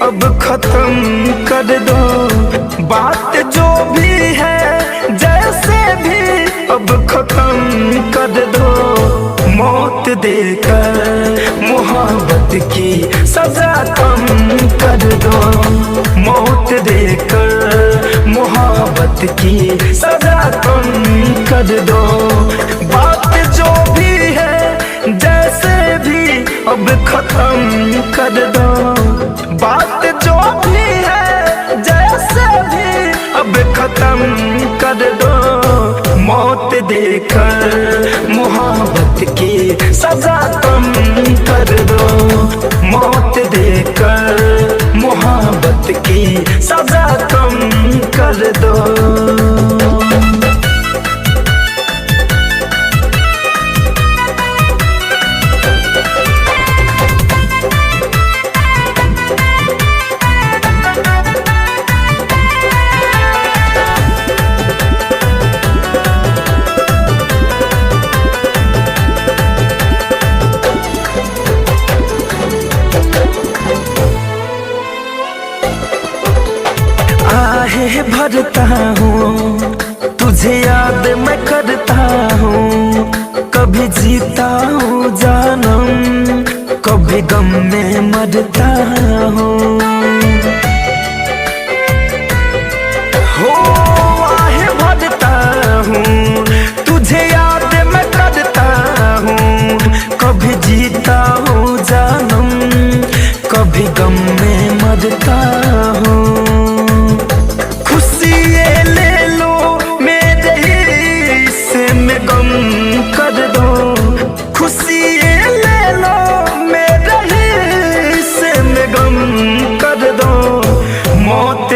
अब खत्म कर दो बात जो भी है, जैसे भी अब खत्म कर दो। मौत देकर मोहब्बत की सजा कम कर दो। मौत देकर मोहब्बत की सजा कम कर दो। बात जो भी है, जैसे भी अब खत्म कर दो। बात जो भी है, जैसे भी अब खत्म कर दो। मौत देकर मोहब्बत की सजा कम कर दो। मौत देकर मोहब्बत की सजा कम कर दो। आहें भरता हूँ, तुझे याद मैं करता हूँ। कभी जीता हूँ जानम, कभी गम में मरता हूँ। हो आहें भरता हूँ, तुझे याद मैं करता हूँ। कभी जीता हूँ जानम, कभी गम में मरता हूँ।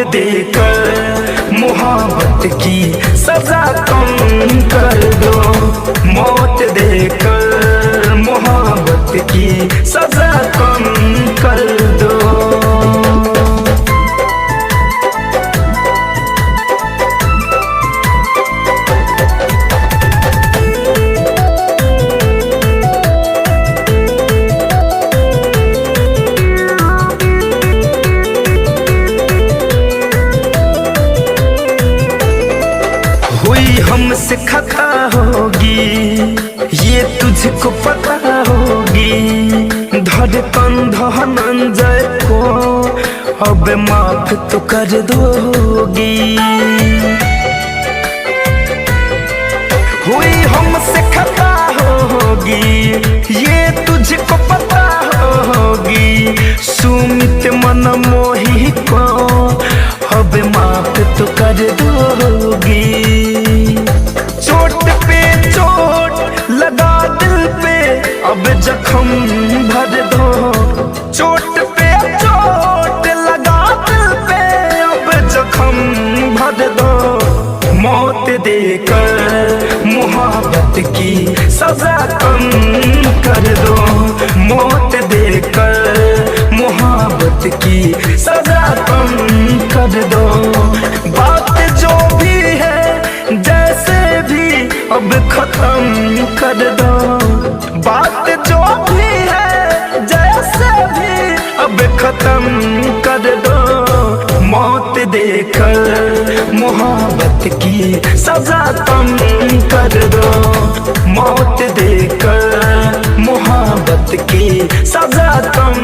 देकर मोहब्बत की सजा कम कर दो। मौत देकर मोहब्बत की सजा कम कर दो। हुई हमसे खता होगी, ये तुझको पता होगी। धड़कन धनंजय को अब माफ तो कर दोगी। हुई हमसे खता होगी, ये तुझको पता होगी। सुमित मनमोही को अब माफ तो कर दोगी। चोट पे चोट लगा दिल पे अब जख्म भर दो। चोट पे चोट लगा दिल पे अब जख्म भर दो। मौत देकर मोहब्बत की सजा कम कर दो। मौत देकर मोहब्बत की सजा कम कर दो। बात जो भी है, जैसे भी अब खत्म कर दो। बात जो भी है, जैसे भी अब खत्म कर दो। मौत देकर मोहब्बत की सजा कम कर दो। मौत देकर मोहब्बत की सजा कम